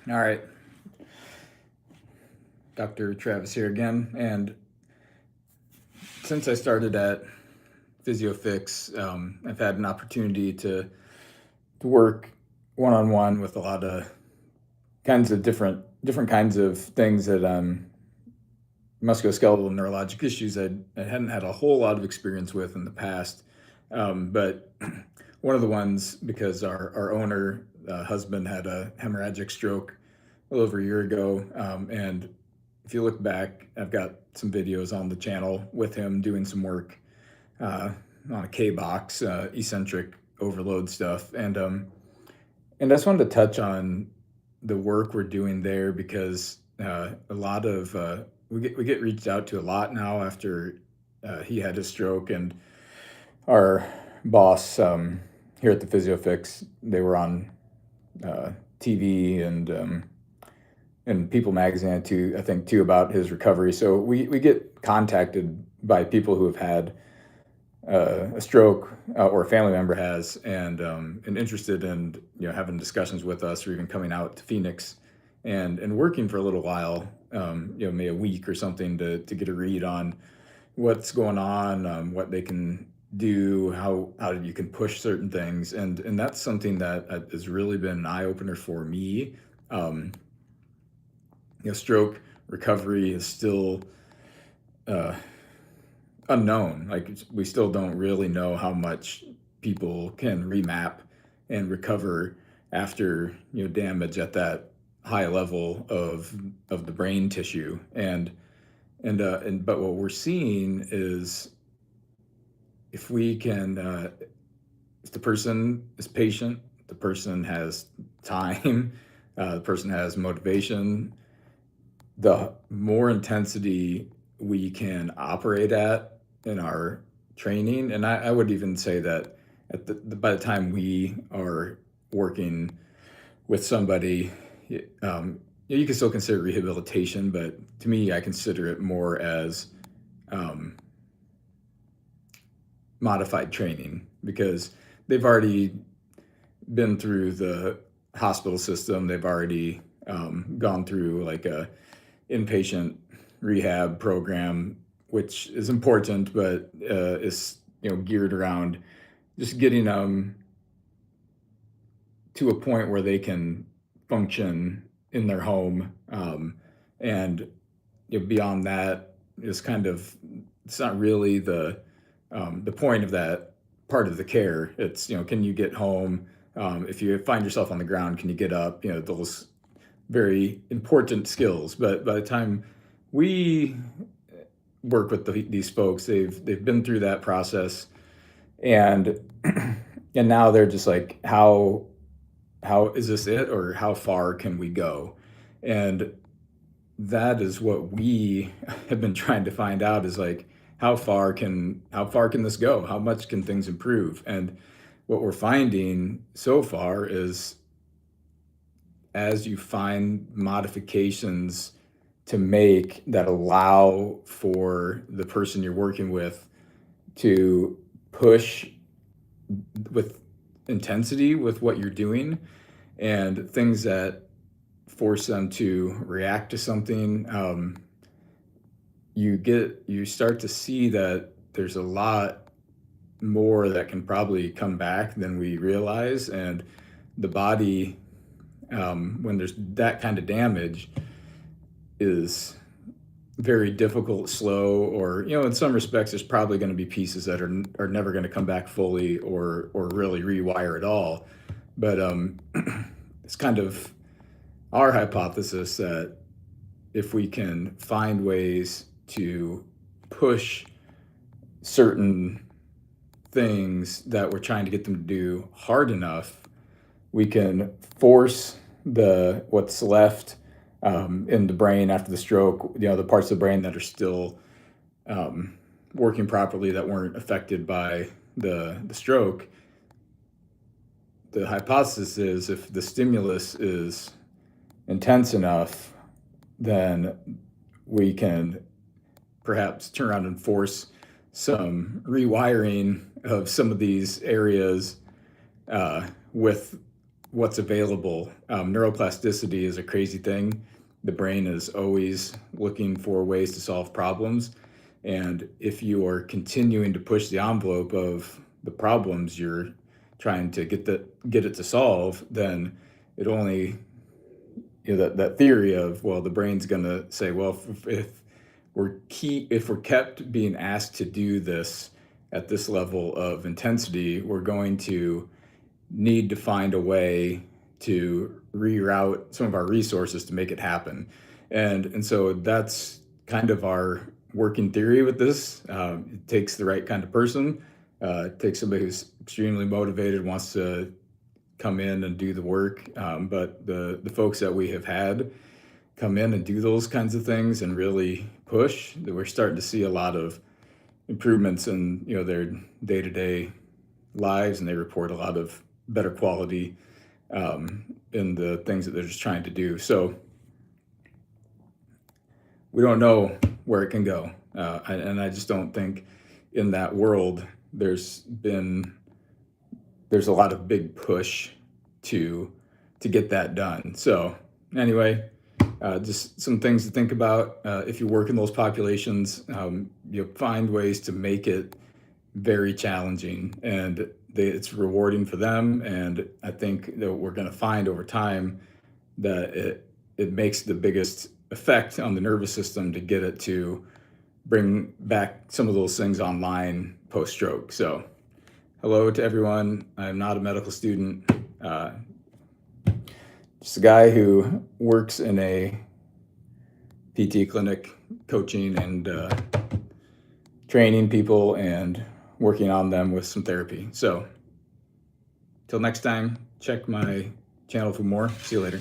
All right, Dr. Travis here again. And since I started at PhysioFix, I've had an opportunity to work one on one with a lot of kinds of different kinds of things that musculoskeletal neurologic issues I hadn't had a whole lot of experience with in the past. But one of the ones, because our owner husband had a hemorrhagic stroke a little over a year ago, and if you look back, I've got some videos on the channel with him doing some work uh, on a K box, eccentric overload stuff, and I just wanted to touch on the work we're doing there because a lot of we get reached out to a lot now after he had his stroke, and our boss here at the PhysioFix, they were on uh, TV and People Magazine too, I think too, about his recovery. So we get contacted by people who have had a stroke or a family member has, and interested in having discussions with us or even coming out to Phoenix and working for a little while, maybe a week or something to get a read on what's going on, what they can do, how you can push certain things, and that's something that has really been an eye opener for me. Um, Stroke recovery is still uh, unknown. Like we still don't really know how much people can remap and recover after damage at that high level of the brain tissue. And but what we're seeing is if we can if the person is patient, the person has time, the person has motivation, the more intensity we can operate at in our training, and I would even say that by the time we are working with somebody, you can still consider rehabilitation, but to me, I consider it more as um, modified training because they've already been through the hospital system. They've already gone through like a inpatient rehab program, which is important, but is geared around just getting them to a point where they can function in their home, and beyond that is kind of it's not really the point of that part of the care. It's can you get home? If you find yourself on the ground, can you get up? Those very important skills. But by the time we work with these folks, they've been through that process, and and now they're just like, how is this it, or how far can we go? And that is what we have been trying to find out is like how far can this go? How much can things improve? And what we're finding so far is as you find modifications to make that allow for the person you're working with to push with intensity with what you're doing and things that force them to react to something, you start to see that there's a lot more that can probably come back than we realize, and the body, when there's that kind of damage, is very difficult, slow, or in some respects, there's probably going to be pieces that are never going to come back fully or really rewire at all. But it's kind of our hypothesis that if we can find ways to push certain things that we're trying to get them to do hard enough, we can force the what's left in the brain after the stroke, the parts of the brain that are still um, working properly that weren't affected by the stroke. The hypothesis is if the stimulus is intense enough, then we can perhaps turn around and force some rewiring of some of these areas with what's available. Neuroplasticity is a crazy thing. The brain is always looking for ways to solve problems. And if you are continuing to push the envelope of the problems you're trying to get it to solve, then it only, that theory of, well, the brain's going to say, well, if we're kept being asked to do this at this level of intensity, we're going to need to find a way to reroute some of our resources to make it happen. And so that's kind of our working theory with this. It takes the right kind of person. It takes somebody who's extremely motivated, wants to come in and do the work. But the folks that we have had come in and do those kinds of things and really push, that we're starting to see a lot of improvements in their day-to-day lives, and they report a lot of better quality in the things that they're just trying to do. So we don't know where it can go, and I just don't think in that world there's a lot of big push to get that done. So anyway, just some things to think about. If you work in those populations, you find ways to make it very challenging, and it's rewarding for them. And I think that we're going to find over time that it makes the biggest effect on the nervous system to get it to bring back some of those things online post-stroke. So hello to everyone. I'm not a medical student. Just a guy who works in a PT clinic, coaching and training people and working on them with some therapy. So till next time, check my channel for more. See you later.